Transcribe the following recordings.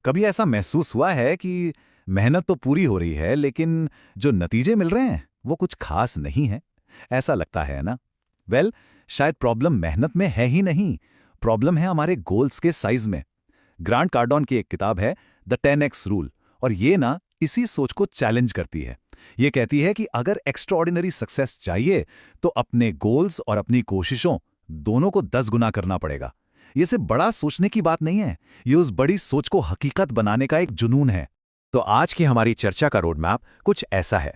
कभी ऐसा महसूस हुआ है कि मेहनत तो पूरी हो रही है लेकिन जो नतीजे मिल रहे हैं वो कुछ खास नहीं है? ऐसा लगता है ना? वेल, शायद प्रॉब्लम मेहनत में है ही नहीं, प्रॉब्लम है हमारे गोल्स के साइज में। ग्रांट कार्डोन की एक किताब है द 10x रूल, और ये ना इसी सोच को चैलेंज करती है। ये कहती है कि अगर एक्स्ट्राऑर्डिनरी सक्सेस चाहिए तो अपने गोल्स और अपनी कोशिशों दोनों को 10 गुना करना पड़ेगा। ये सिर्फ बड़ा सोचने की बात नहीं है, ये उस बड़ी सोच को हकीकत बनाने का एक जुनून है। तो आज की हमारी चर्चा का रोड मैप कुछ ऐसा है।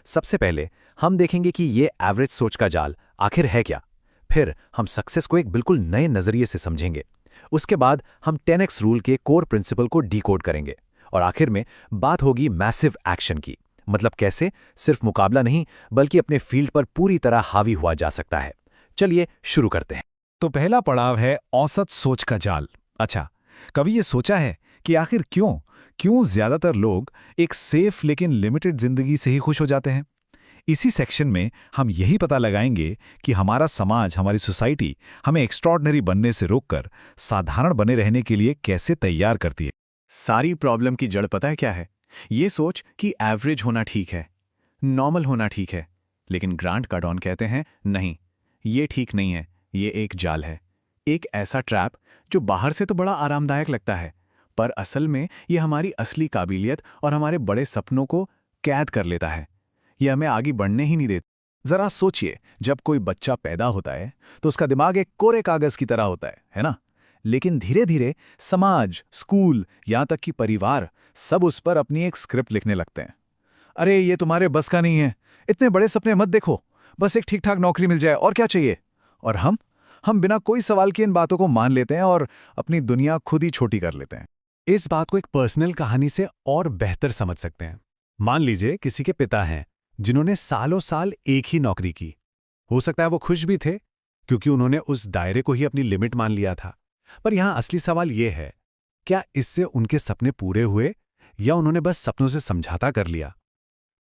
सबसे पहले हम देखेंगे कि ये एवरेज सोच का जाल आखिर है क्या। फिर हम सक्सेस को एक बिल्कुल नए नजरिए से समझेंगे। उसके बाद हम 10x रूल के कोर प्रिंसिपल को डिकोड करेंगे। और आखिर में बात होगी मैसिव एक्शन की, मतलब कैसे सिर्फ मुकाबला नहीं बल्कि अपने फील्ड पर पूरी तरह हावी हुआ जा सकता है। चलिए शुरू करते हैं। तो पहला पड़ाव है औसत सोच का जाल। अच्छा, कभी ये सोचा है कि आखिर क्यों क्यों ज्यादातर लोग एक सेफ लेकिन लिमिटेड जिंदगी से ही खुश हो जाते हैं? इसी सेक्शन में हम यही पता लगाएंगे कि हमारा समाज, हमारी सोसाइटी हमें एक्स्ट्रॉर्डनरी बनने से रोककर साधारण बने रहने के लिए कैसे तैयार करती है। सारी प्रॉब्लम की जड़ पता है क्या है? ये सोच कि एवरेज होना ठीक है, नॉर्मल होना ठीक है। लेकिन ग्रांट कार्डोन कहते हैं नहीं, ये ठीक नहीं है, ये एक जाल है। एक ऐसा ट्रैप जो बाहर से तो बड़ा आरामदायक लगता है, पर असल में ये हमारी असली काबिलियत और हमारे बड़े सपनों को कैद कर लेता है। ये हमें आगे बढ़ने ही नहीं देता। जरा सोचिए, जब कोई बच्चा पैदा होता है तो उसका दिमाग एक कोरे कागज की तरह होता है ना? लेकिन धीरे धीरे समाज, स्कूल, यहां तक कि परिवार सब उस पर अपनी एक स्क्रिप्ट लिखने लगते हैं। अरे ये तुम्हारे बस का नहीं है, इतने बड़े सपने मत देखो, बस एक ठीक ठाक नौकरी मिल जाए और क्या चाहिए। और हम बिना कोई सवाल के इन बातों को मान लेते हैं और अपनी दुनिया खुद ही छोटी कर लेते हैं। इस बात को एक पर्सनल कहानी से और बेहतर समझ सकते हैं। मान लीजिए किसी के पिता हैं जिन्होंने सालों साल एक ही नौकरी की। हो सकता है वो खुश भी थे क्योंकि उन्होंने उस दायरे को ही अपनी लिमिट मान लिया था। पर यहां असली सवाल यह है, क्या इससे उनके सपने पूरे हुए या उन्होंने बस सपनों से समझौता कर लिया?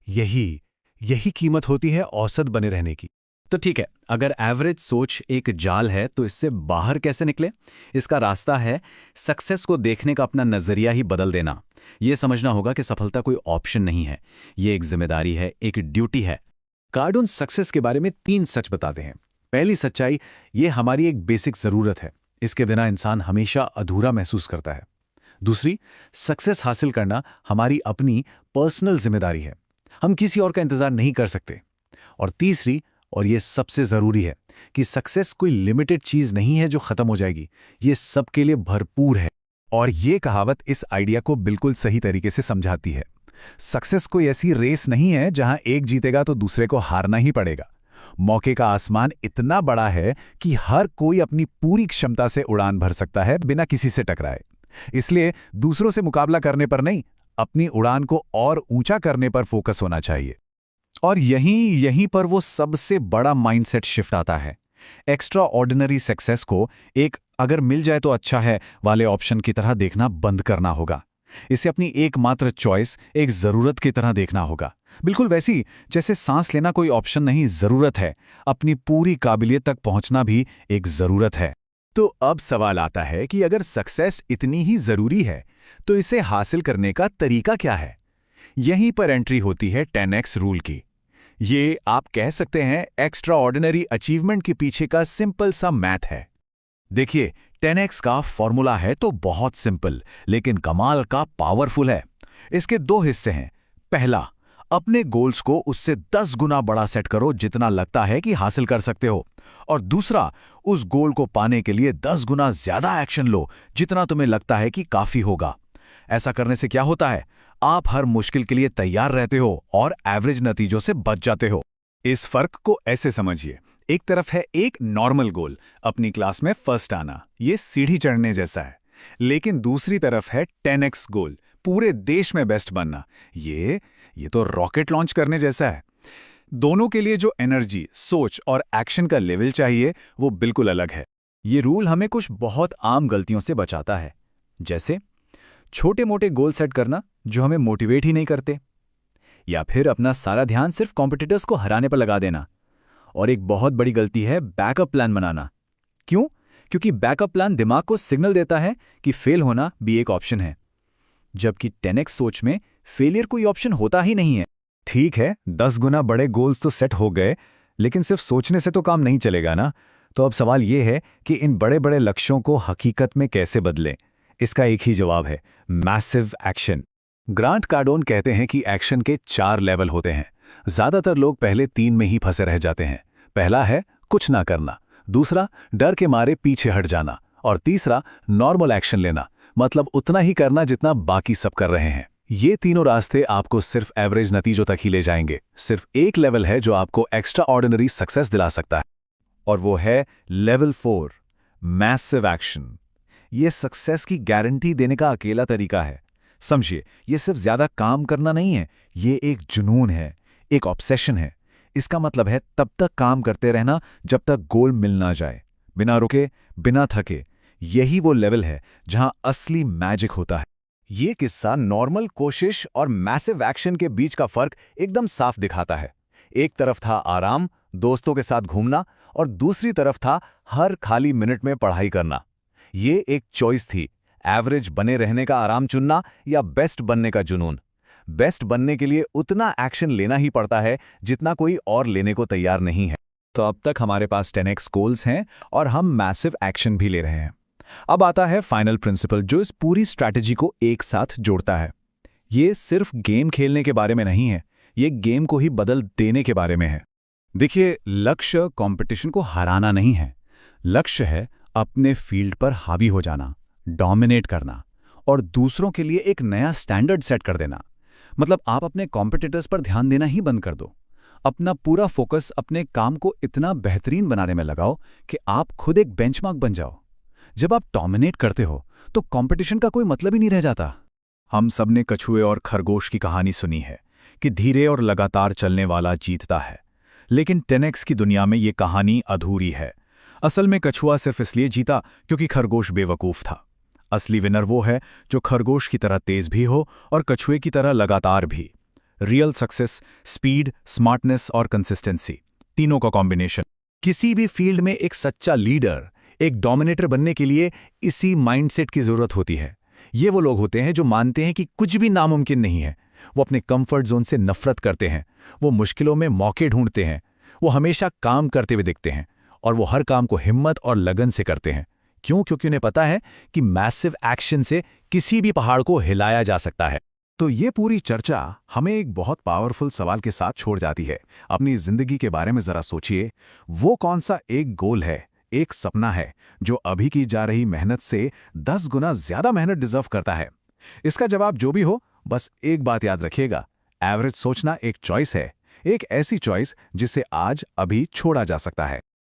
यही यही कीमत होती है औसत बने रहने की। तो ठीक है, अगर एवरेज सोच एक जाल है तो इससे बाहर कैसे निकले? इसका रास्ता है सक्सेस को देखने का अपना नजरिया ही बदल देना। यह समझना होगा कि सफलता कोई ऑप्शन नहीं है, ये एक जिम्मेदारी है, एक ड्यूटी है। कार्डोन सक्सेस के बारे में 3 सच बताते हैं। पहली सच्चाई, ये हमारी एक बेसिक जरूरत है, इसके बिना इंसान हमेशा अधूरा महसूस करता है। दूसरी, सक्सेस हासिल करना हमारी अपनी पर्सनल जिम्मेदारी है, हम किसी और का इंतजार नहीं कर सकते। और तीसरी, और ये सबसे जरूरी है, कि सक्सेस कोई लिमिटेड चीज नहीं है जो खत्म हो जाएगी, ये सबके लिए भरपूर है। और ये कहावत इस आइडिया को बिल्कुल सही तरीके से समझाती है। सक्सेस कोई ऐसी रेस नहीं है जहां एक जीतेगा तो दूसरे को हारना ही पड़ेगा। मौके का आसमान इतना बड़ा है कि हर कोई अपनी पूरी क्षमता से उड़ान भर सकता है बिना किसी से टकराए। इसलिए दूसरों से मुकाबला करने पर नहीं, अपनी उड़ान को और ऊंचा करने पर फोकस होना चाहिए। और यहीं पर वो सबसे बड़ा माइंडसेट शिफ्ट आता है। एक्स्ट्रा ऑर्डिनरी सक्सेस को एक अगर मिल जाए तो अच्छा है वाले ऑप्शन की तरह देखना बंद करना होगा। इसे अपनी एकमात्र चॉइस, एक जरूरत की तरह देखना होगा। बिल्कुल वैसी जैसे सांस लेना कोई ऑप्शन नहीं, जरूरत है। अपनी पूरी काबिलियत तक पहुंचना भी एक जरूरत है। तो अब सवाल आता है कि अगर सक्सेस इतनी ही जरूरी है तो इसे हासिल करने का तरीका क्या है? यहीं पर एंट्री होती है 10x रूल की। ये आप कह सकते हैं एक्स्ट्रा ऑर्डिनरी अचीवमेंट के पीछे का सिंपल सा मैथ है। देखिए, 10x का फॉर्मूला है तो बहुत सिंपल लेकिन कमाल का पावरफुल है। इसके 2 हिस्से हैं। पहला, अपने गोल्स को उससे 10 गुना बड़ा सेट करो जितना लगता है कि हासिल कर सकते हो। और दूसरा, उस गोल को पाने के लिए 10 गुना ज्यादा एक्शन लो जितना तुम्हें लगता है कि काफी होगा। ऐसा करने से क्या होता है? आप हर मुश्किल के लिए तैयार रहते हो और एवरेज नतीजों से बच जाते हो। इस फर्क को ऐसे समझिए, एक तरफ है एक नॉर्मल गोल, अपनी क्लास में फर्स्ट आना, ये सीढ़ी चढ़ने जैसा है। लेकिन दूसरी तरफ है 10x गोल, पूरे देश में बेस्ट बनना, ये तो रॉकेट लॉन्च करने जैसा है। दोनों के लिए जो एनर्जी, सोच और एक्शन का लेवल चाहिए वो बिल्कुल अलग है। ये रूल हमें कुछ बहुत आम गलतियों से बचाता है, जैसे छोटे मोटे गोल सेट करना जो हमें मोटिवेट ही नहीं करते, या फिर अपना सारा ध्यान सिर्फ कॉम्पिटिटर्स को हराने पर लगा देना। और एक बहुत बड़ी गलती है बैकअप प्लान बनाना। क्यों? क्योंकि बैकअप प्लान दिमाग को सिग्नल देता है कि फेल होना भी एक ऑप्शन है। जबकि 10x सोच में फेलियर कोई ऑप्शन होता ही नहीं है। ठीक है, 10 गुना बड़े गोल्स तो सेट हो गए, लेकिन सिर्फ सोचने से तो काम नहीं चलेगा ना। तो अब सवाल ये है कि इन बड़े बड़े लक्ष्यों को हकीकत में कैसे बदलें। इसका एक ही जवाब है, मैसिव एक्शन। ग्रांट कार्डोन कहते हैं कि एक्शन के 4 लेवल होते हैं। ज्यादातर लोग पहले 3 में ही फंसे रह जाते हैं। पहला है कुछ ना करना, दूसरा डर के मारे पीछे हट जाना, और तीसरा नॉर्मल एक्शन लेना, मतलब उतना ही करना जितना बाकी सब कर रहे हैं। ये तीनों रास्ते आपको सिर्फ एवरेज नतीजों तक ही ले जाएंगे। सिर्फ एक लेवल है जो आपको एक्स्ट्रा ऑर्डिनरी सक्सेस दिला सकता है, और वो है लेवल 4, मैसिव एक्शन। ये सक्सेस की गारंटी देने का अकेला तरीका है। समझिए, ये सिर्फ ज्यादा काम करना नहीं है, ये एक जुनून है, एक ऑब्सेशन है। इसका मतलब है तब तक काम करते रहना जब तक गोल मिल ना जाए, बिना रुके, बिना थके। यही वो लेवल है जहां असली मैजिक होता है। ये किस्सा नॉर्मल कोशिश और मैसिव एक्शन के बीच का फर्क एकदम साफ दिखाता है। एक तरफ था आराम, दोस्तों के साथ घूमना, और दूसरी तरफ था हर खाली मिनट में पढ़ाई करना। ये एक चॉइस थी, एवरेज बने रहने का आराम चुनना या बेस्ट बनने का जुनून। बेस्ट बनने के लिए उतना एक्शन लेना ही पड़ता है जितना कोई और लेने को तैयार नहीं है। तो अब तक हमारे पास 10x गोल्स हैं और हम मैसिव एक्शन भी ले रहे हैं। अब आता है फाइनल प्रिंसिपल जो इस पूरी स्ट्रैटेजी को एक साथ जोड़ता है। ये सिर्फ गेम खेलने के बारे में नहीं है, ये गेम को ही बदल देने के बारे में है। देखिए, लक्ष्य कंपटीशन को हराना नहीं है। लक्ष्य है अपने फील्ड पर हावी हो जाना, डोमिनेट करना और दूसरों के लिए एक नया स्टैंडर्ड सेट कर देना। मतलब आप अपने कॉम्पिटिटर्स पर ध्यान देना ही बंद कर दो। अपना पूरा फोकस अपने काम को इतना बेहतरीन बनाने में लगाओ कि आप खुद एक बेंचमार्क बन जाओ। जब आप डोमिनेट करते हो तो कंपटीशन का कोई मतलब ही नहीं रह जाता। हम सबने कछुए और खरगोश की कहानी सुनी है कि धीरे और लगातार चलने वाला जीतता है, लेकिन 10x की दुनिया में ये कहानी अधूरी है। असल में कछुआ सिर्फ इसलिए जीता क्योंकि खरगोश बेवकूफ़ था। असली विनर वो है जो खरगोश की तरह तेज भी हो और कछुए की तरह लगातार भी। रियल सक्सेस स्पीड, स्मार्टनेस और कंसिस्टेंसी, तीनों का कॉम्बिनेशन। किसी भी फील्ड में एक सच्चा लीडर, एक डोमिनेटर बनने के लिए इसी माइंडसेट की जरूरत होती है। ये वो लोग होते हैं जो मानते हैं कि कुछ भी नामुमकिन नहीं है। वो अपने कंफर्ट जोन से नफरत करते हैं, वो मुश्किलों में मौके ढूंढते हैं, वो हमेशा काम करते हुए दिखते हैं, और वो हर काम को हिम्मत और लगन से करते हैं। क्यों? क्योंकि उन्हें पता है कि मैसिव एक्शन से किसी भी पहाड़ को हिलाया जा सकता है। तो ये पूरी चर्चा हमें एक बहुत पावरफुल सवाल के साथ छोड़ जाती है। अपनी जिंदगी के बारे में जरा सोचिए, वो कौन सा एक गोल है, एक सपना है जो अभी की जा रही मेहनत से 10 गुना ज्यादा मेहनत डिजर्व करता है? इसका जवाब जो भी हो, बस एक बात याद रखिएगा, एवरेज सोचना एक चॉइस है, एक ऐसी चॉइस जिसे आज अभी छोड़ा जा सकता है।